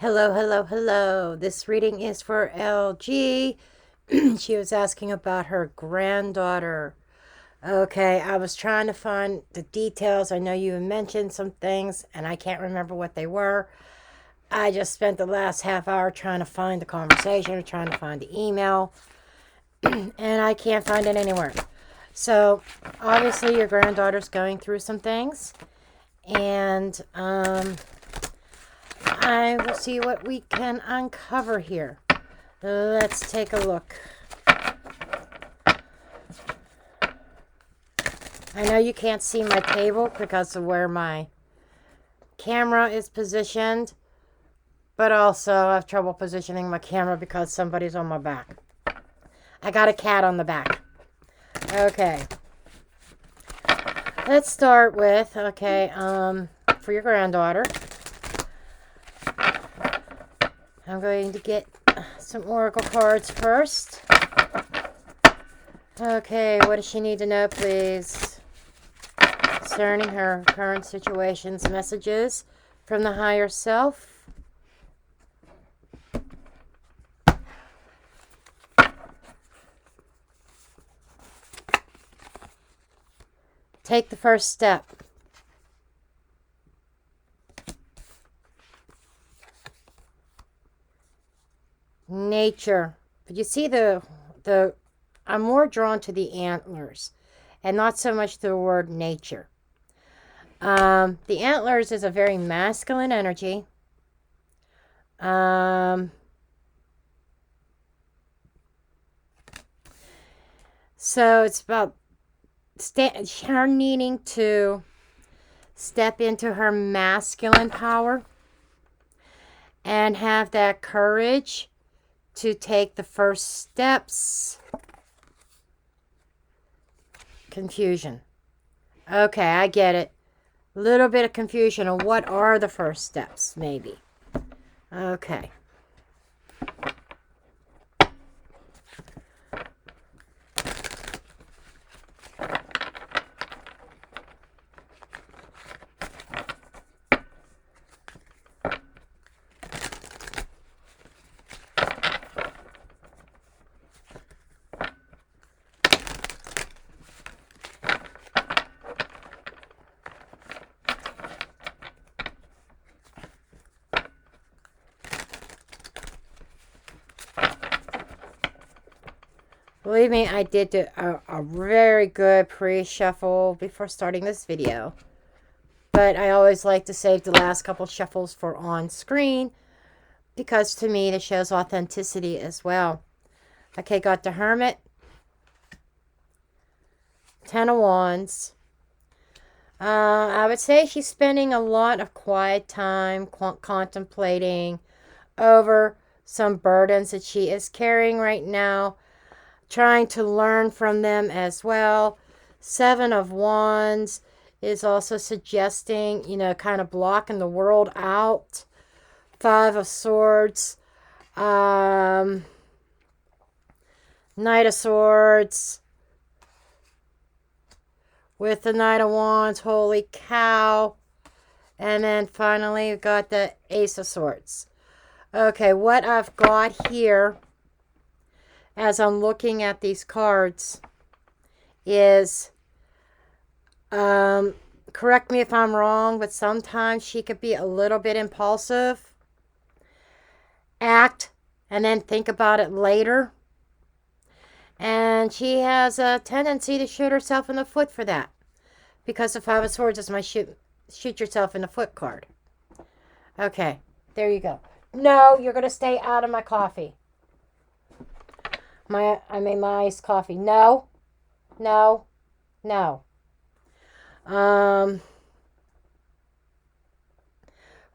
Hello, hello, hello. This reading is for LG. She was asking about her granddaughter. Okay, I was trying to find the details. I know you mentioned some things and I can't remember what they were. I just spent the last half hour trying to find the conversation, trying to find the email, and I can't find it anywhere. So, obviously, your granddaughter's going through some things, and I will see what we can uncover here. Let's take a look. I know you can't see my table because of where my camera is positioned, but also I have trouble positioning my camera because somebody's on my back. I got a cat on the back. Okay. Let's start with, for your granddaughter, I'm going to get some oracle cards first. Okay, what does she need to know, please? Concerning her current situations, messages from the higher self. Take the first step. Nature. But you see I'm more drawn to the antlers and not so much the word nature. The antlers is a very masculine energy. So it's about her needing to step into her masculine power and have that courage to take the first steps. Confusion. Okay, I get it. A little bit of confusion on what are the first steps, maybe. Okay. Believe me, I did a very good pre-shuffle before starting this video. But I always like to save the last couple shuffles for on screen because to me, this shows authenticity as well. Okay, got the Hermit. 10 of Wands. I would say she's spending a lot of quiet time contemplating over some burdens that she is carrying right now, trying to learn from them as well. 7 of Wands is also suggesting, kind of blocking the world out. 5 of Swords. Knight of Swords. With the Knight of Wands, holy cow. And then finally, we've got the Ace of Swords. Okay, what I've got here as I'm looking at these cards is, correct me if I'm wrong, but sometimes she could be a little bit impulsive. Act and then think about it later. And she has a tendency to shoot herself in the foot for that. Because the 5 of Swords is my shoot yourself in the foot card. Okay, there you go. No, you're going to stay out of my coffee. My iced coffee. No. No. No.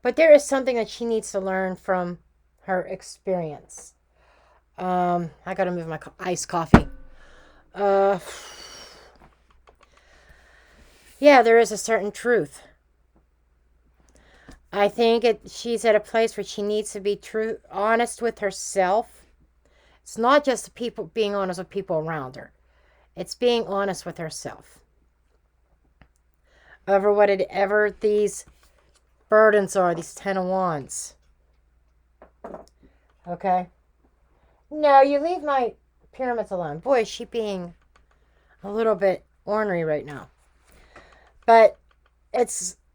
But there is something that she needs to learn from her experience. I got to move my iced coffee. Yeah, there is a certain truth. I think she's at a place where she needs to be honest with herself. It's not just being honest with people around her. It's being honest with herself. Over whatever these burdens are, these 10 of Wands. Okay? No, you leave my pyramids alone. Boy, is she being a little bit ornery right now. But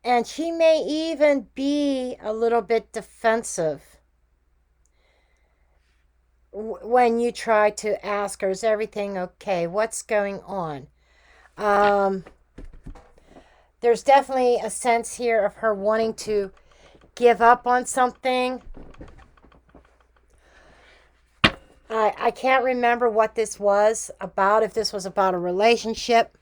and she may even be a little bit defensive when you try to ask her, is everything okay? What's going on? Um, there's definitely a sense here of her wanting to give up on something. I can't remember what this was about, if this was about a relationship.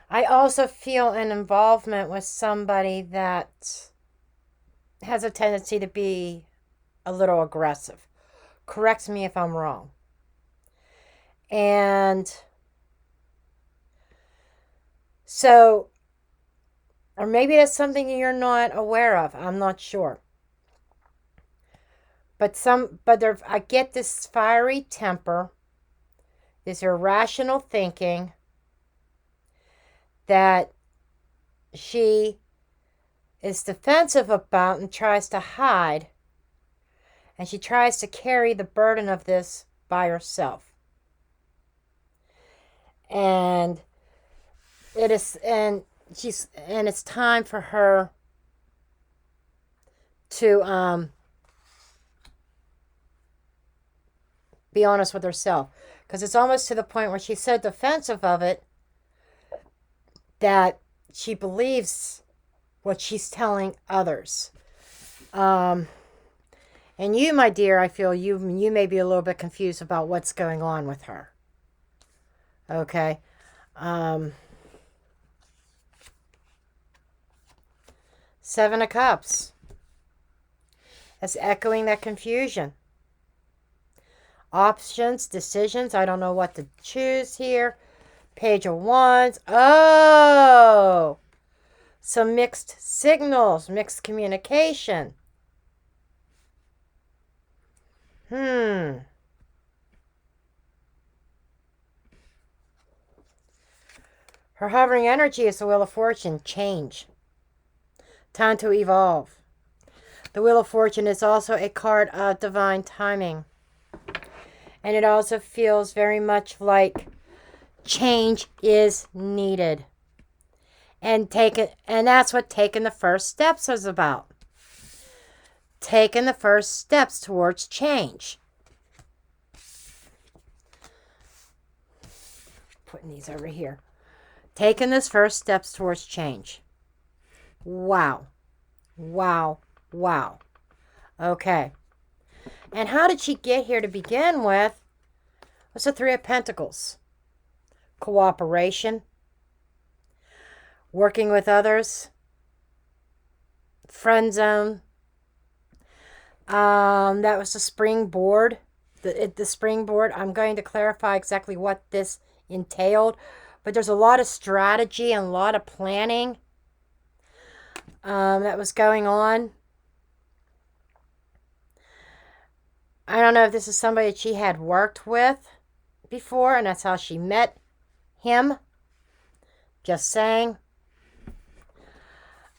I also feel an involvement with somebody that has a tendency to be a little aggressive. Correct me if I'm wrong. And so, or maybe that's something you're not aware of. I'm not sure. But I get this fiery temper, this irrational thinking that she is defensive about and tries to hide. And she tries to carry the burden of this by herself. And it's time for her to be honest with herself, because it's almost to the point where she's so defensive of it that she believes what she's telling others. And you, my dear, I feel you may be a little bit confused about what's going on with her. Okay. Seven of Cups. That's echoing that confusion. Options, decisions. I don't know what to choose here. Page of Wands. Oh! Some mixed signals, mixed communication. Her hovering energy is the Wheel of Fortune. Change. Time to evolve. The Wheel of Fortune is also a card of divine timing. And it also feels very much like change is needed. And that's what taking the first steps is about. Taking the first steps towards change. Putting these over here. Taking this first steps towards change. Wow. Wow. Wow. Okay. And how did she get here to begin with? What's the Three of Pentacles? Cooperation. Working with others. Friend zone. That was the springboard. The springboard. I'm going to clarify exactly what this entailed. But there's a lot of strategy and a lot of planning that was going on. I don't know if this is somebody that she had worked with before, and that's how she met him. Just saying.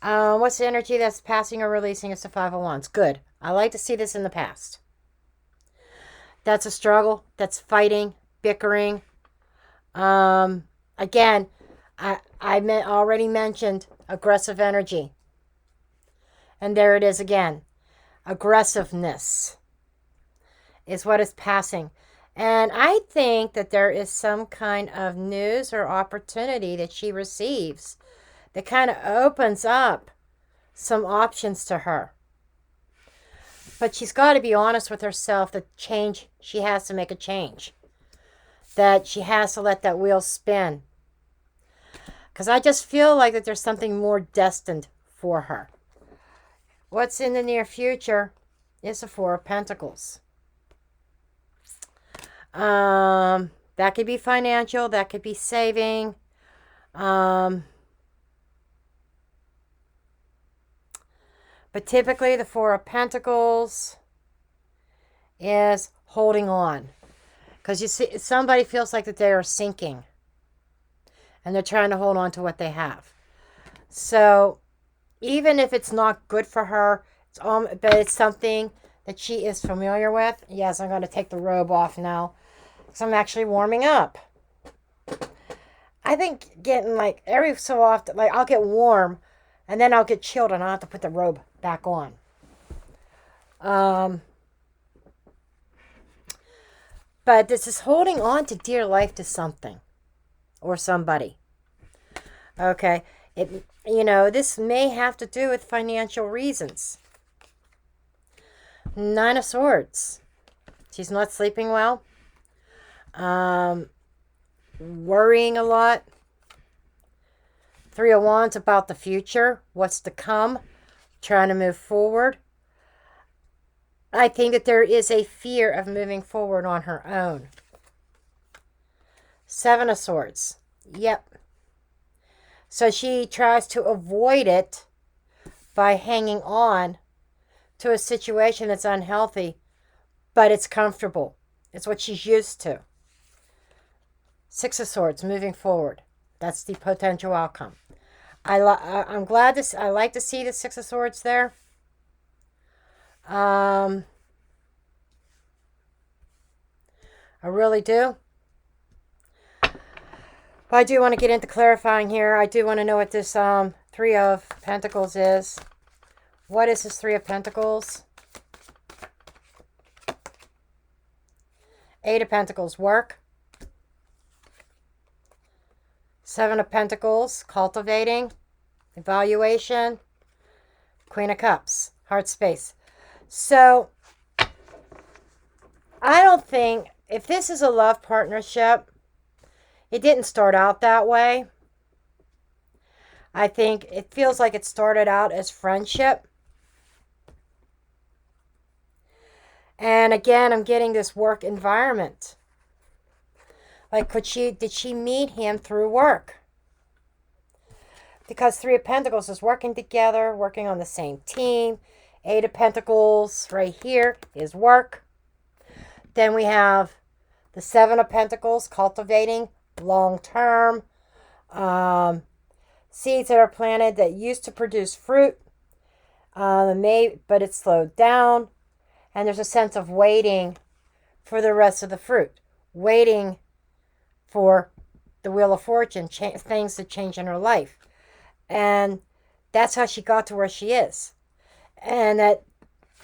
What's the energy that's passing or releasing? It's the Five of Wands. Good. I like to see this in the past. That's a struggle. That's fighting, bickering. Again, I already mentioned aggressive energy. And there it is again. Aggressiveness is what is passing. And I think that there is some kind of news or opportunity that she receives that kind of opens up some options to her. But she's got to be honest with herself that she has to make a change. That she has to let that wheel spin. Because I just feel like that there's something more destined for her. What's in the near future is the Four of Pentacles. That could be financial. That could be saving. But typically the Four of Pentacles is holding on. Because you see, somebody feels like that they are sinking. And they're trying to hold on to what they have. So even if it's not good for her, but it's something that she is familiar with. Yes, I'm going to take the robe off now because I'm actually warming up. I think getting like every so often, like I'll get warm and then I'll get chilled and I'll have to put the robe back on. But this is holding on to dear life to something or somebody. Okay. This may have to do with financial reasons. Nine of Swords. She's not sleeping well. Worrying a lot. Three of Wands about the future. What's to come. Trying to move forward. I think that there is a fear of moving forward on her own. Seven of Swords. Yep. So she tries to avoid it by hanging on to a situation that's unhealthy, but it's comfortable. It's what she's used to. Six of Swords, moving forward. That's the potential outcome. I'm glad this. I like to see the Six of Swords there. I really do. But I do want to get into clarifying here. I do want to know what this Three of Pentacles is. What is this Three of Pentacles? Eight of Pentacles, work. Seven of Pentacles, cultivating, evaluation. Queen of Cups, heart space. So, I don't think, if this is a love partnership, it didn't start out that way. I think it feels like it started out as friendship. And again, I'm getting this work environment. Like, did she meet him through work? Because Three of Pentacles is working together, working on the same team. Eight of Pentacles right here is work. Then we have the Seven of Pentacles, cultivating long term. Seeds that are planted that used to produce fruit, but it slowed down. And there's a sense of waiting for the rest of the fruit. Waiting for the Wheel of Fortune, things to change in her life. And that's how she got to where she is. And that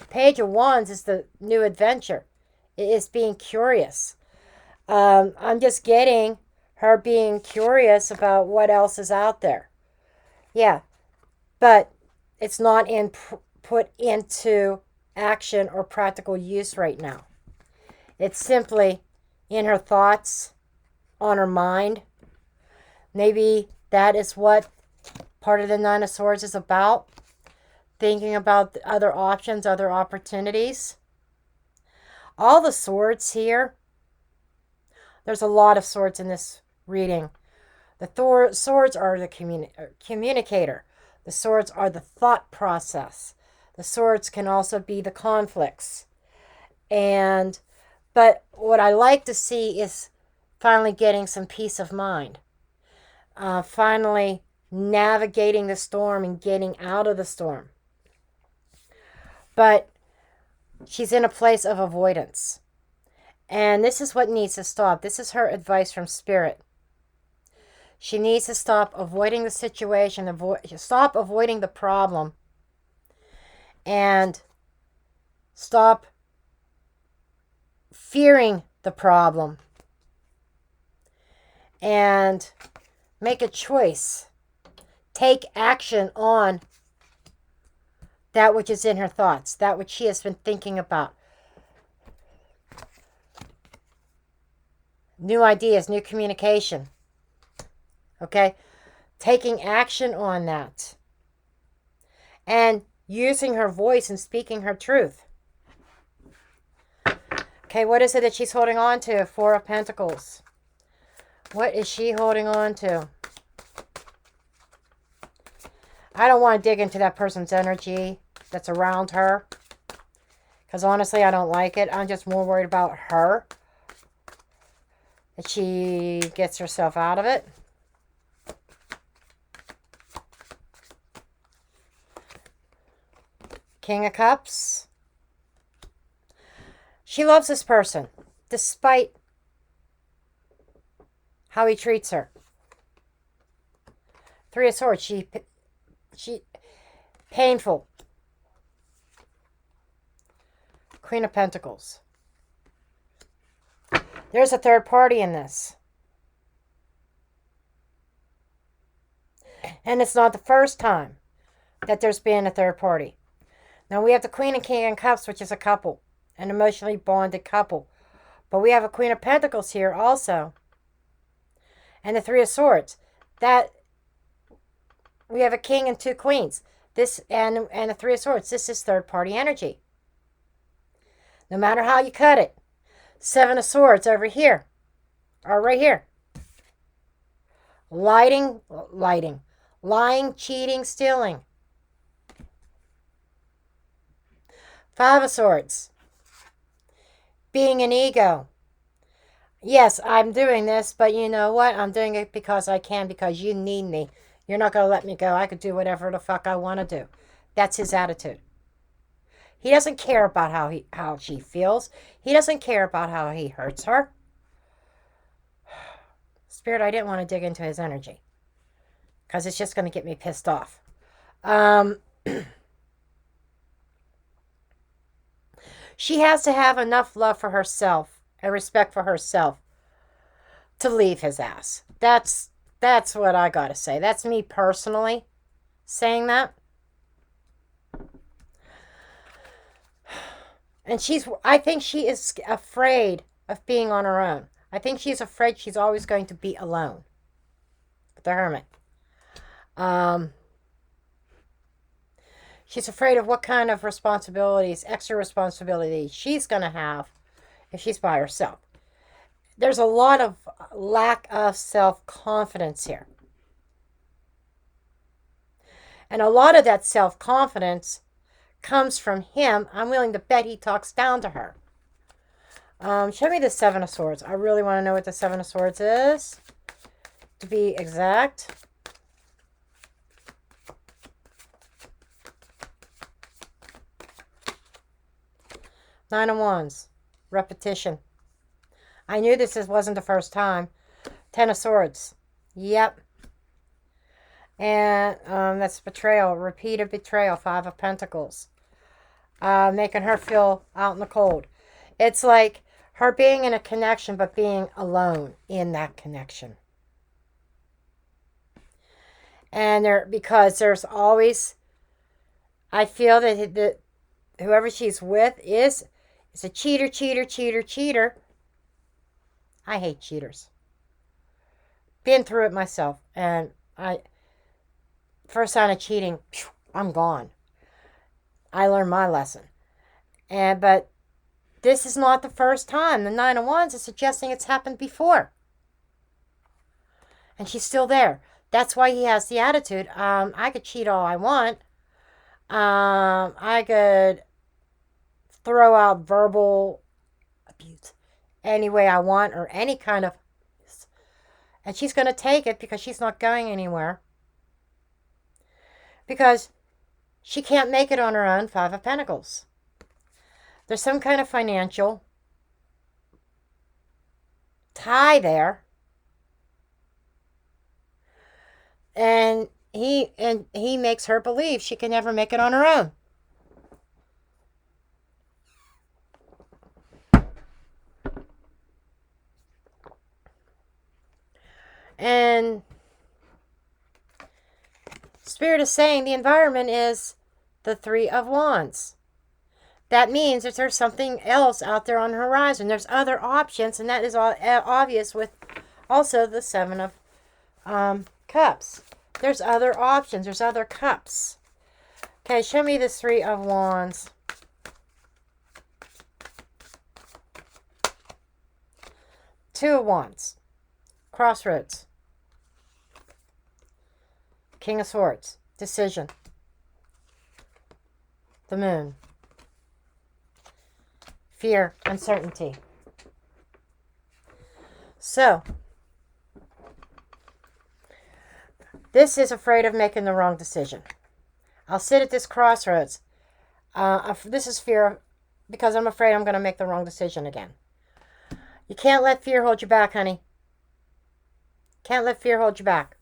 Page of Wands is the new adventure. It is being curious. I'm just getting her being curious about what else is out there. Yeah, but it's not put into action or practical use right now. It's simply in her thoughts, on her mind. Maybe that is what part of the Nine of Swords is about. Thinking about other options, other opportunities. All the swords here. There's a lot of swords in this reading. The swords are the communicator. The swords are the thought process. The swords can also be the conflicts. But what I like to see is finally getting some peace of mind. Finally navigating the storm and getting out of the storm. But she's in a place of avoidance. And this is what needs to stop. This is her advice from Spirit. She needs to stop avoiding the situation, stop avoiding the problem, and stop fearing the problem, and make a choice. Take action on that which is in her thoughts, that which she has been thinking about. New ideas, new communication. Okay? Taking action on that. And using her voice and speaking her truth. Okay, what is it that she's holding on to? Four of Pentacles. What is she holding on to? I don't want to dig into that person's energy that's around her. Because honestly, I don't like it. I'm just more worried about her. That she gets herself out of it. King of Cups. She loves this person, despite how he treats her. Three of Swords. She painful. Queen of Pentacles. There's a third party in this. And it's not the first time that there's been a third party. Now we have the Queen and King of Cups, which is a couple. An emotionally bonded couple. But we have a Queen of Pentacles here also. And the Three of Swords. That we have a king and two queens. This and the Three of Swords. This is third party energy. No matter how you cut it. Seven of Swords over here. Or right here. Lying, cheating, stealing. Five of Swords. Being an ego. Yes, I'm doing this, but you know what? I'm doing it because I can, because you need me. You're not going to let me go. I could do whatever the fuck I want to do. That's his attitude. He doesn't care about how she feels. He doesn't care about how he hurts her. Spirit, I didn't want to dig into his energy, because it's just going to get me pissed off. She has to have enough love for herself and respect for herself to leave his ass. That's what I got to say. That's me personally saying that. And I think she is afraid of being on her own. I think she's afraid she's always going to be alone. The Hermit. She's afraid of what kind of responsibilities, extra responsibilities she's going to have if she's by herself. There's a lot of lack of self-confidence here. And a lot of that self-confidence comes from him. I'm willing to bet he talks down to her. Show me the Seven of Swords. I really want to know what the Seven of Swords is, to be exact. Nine of Wands. Repetition. I knew this wasn't the first time. Ten of Swords. Yep. And that's betrayal. Repeated betrayal. Five of Pentacles. Making her feel out in the cold. It's like her being in a connection, but being alone in that connection. And because there's always, I feel that whoever she's with is a cheater. I hate cheaters. Been through it myself. And first sign of cheating, I'm gone. I learned my lesson. But this is not the first time. The Nine of Wands is suggesting it's happened before. And she's still there. That's why he has the attitude. I could cheat all I want. I could throw out verbal abuse any way I want, or any kind of, and she's going to take it because she's not going anywhere, because she can't make it on her own. Five of Pentacles. There's some kind of financial tie there, and he makes her believe she can never make it on her own. And Spirit is saying the environment is the Three of Wands. That means that there's something else out there on the horizon. There's other options, and that is all obvious with also the Seven of Cups. There's other options. There's other cups. Okay, show me the Three of Wands. Two of Wands. Crossroads. King of Swords. Decision. The Moon. Fear. Uncertainty. So, this is afraid of making the wrong decision. I'll sit at this crossroads. This is fear because I'm afraid I'm going to make the wrong decision again. You can't let fear hold you back, honey. Can't let fear hold you back.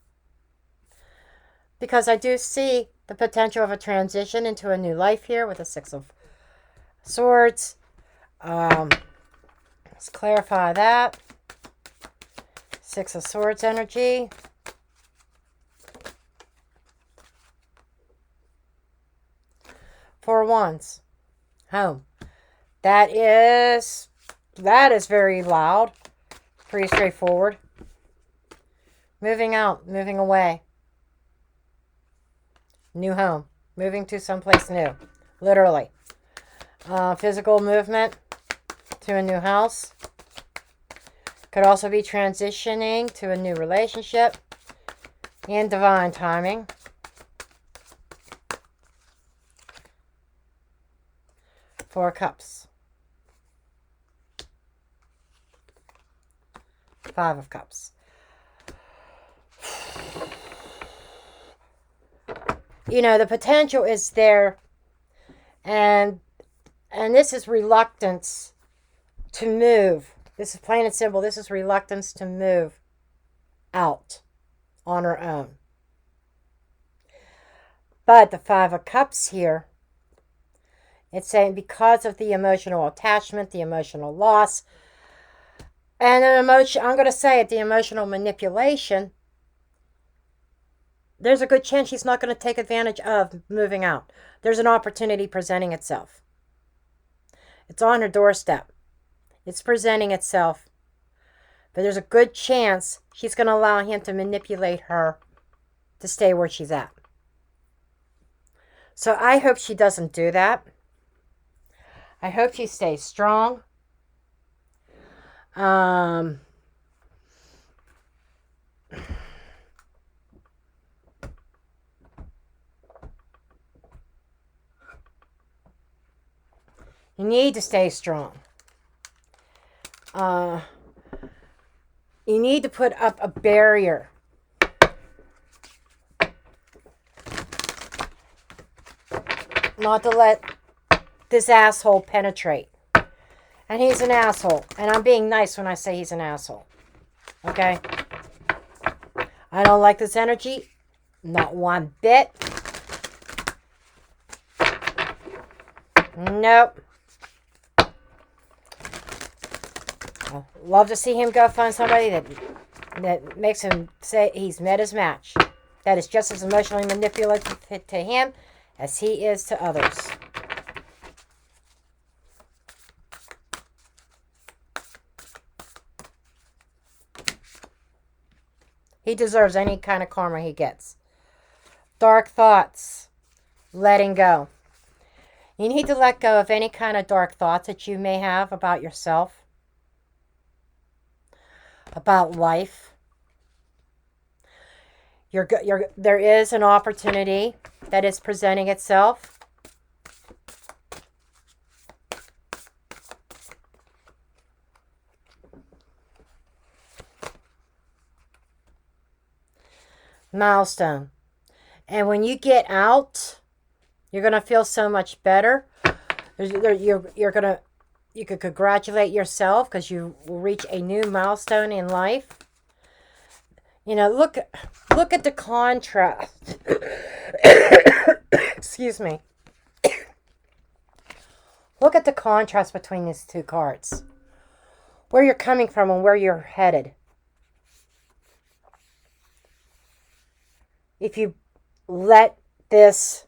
Because I do see the potential of a transition into a new life here with the Six of Swords. Let's clarify that. Six of Swords energy. Four of Wands. Home. That is very loud. Pretty straightforward. Moving out. Moving away. New home. Moving to someplace new. Literally. Physical movement to a new house. Could also be transitioning to a new relationship. And divine timing. Four of Cups. Five of Cups. You know, the potential is there, and this is reluctance to move. This is plain and simple. This is reluctance to move out on her own. But the Five of Cups here, it's saying because of the emotional attachment, the emotional loss, and I'm going to say it, the emotional manipulation, there's a good chance she's not going to take advantage of moving out. There's an opportunity presenting itself. It's on her doorstep. It's presenting itself. But there's a good chance she's going to allow him to manipulate her to stay where she's at. So I hope she doesn't do that. I hope she stays strong. You need to stay strong. You need to put up a barrier. Not to let this asshole penetrate. And he's an asshole. And I'm being nice when I say he's an asshole. Okay? I don't like this energy. Not one bit. Nope. I'd love to see him go find somebody that makes him say he's met his match. That is just as emotionally manipulative to him as he is to others. He deserves any kind of karma he gets. Dark thoughts. Letting go. You need to let go of any kind of dark thoughts that you may have about yourself. About life. There is an opportunity that is presenting itself. Milestone. And when you get out, you're going to feel so much better. You could congratulate yourself because you will reach a new milestone in life. You know, look at the contrast. Excuse me. Look at the contrast between these two cards. Where you're coming from and where you're headed. If you let this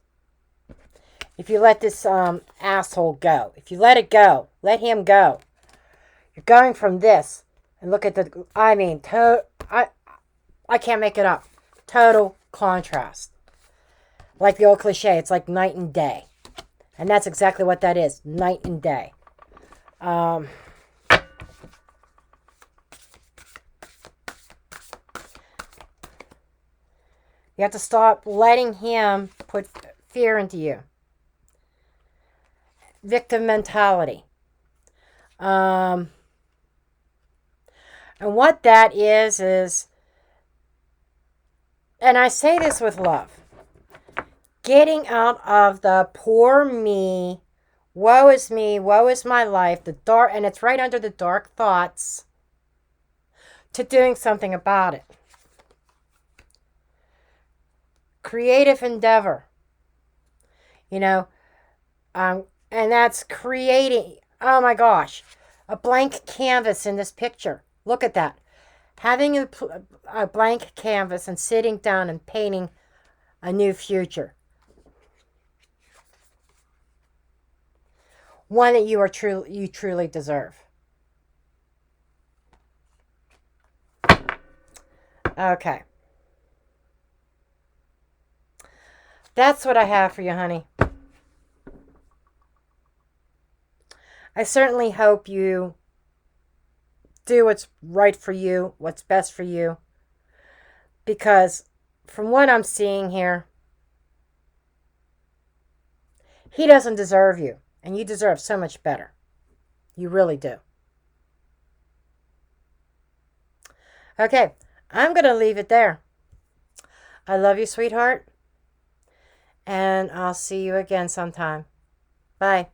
asshole go, if you let it go, let him go, you're going from this, and look at I can't make it up. Total contrast. Like the old cliche, it's like night and day. And that's exactly what that is, night and day. You have to stop letting him put fear into you. Victim mentality. And what that is, and I say this with love, getting out of the poor me, woe is me, woe is my life, the dark, and it's right under the dark thoughts, to doing something about it. Creative endeavor. You know, and that's creating, oh my gosh, a blank canvas in this picture. Look at that. Having a blank canvas and sitting down and painting a new future. One that you truly deserve. Okay. That's what I have for you, honey. I certainly hope you do what's right for you, what's best for you. Because from what I'm seeing here, he doesn't deserve you. And you deserve so much better. You really do. Okay, I'm going to leave it there. I love you, sweetheart. And I'll see you again sometime. Bye.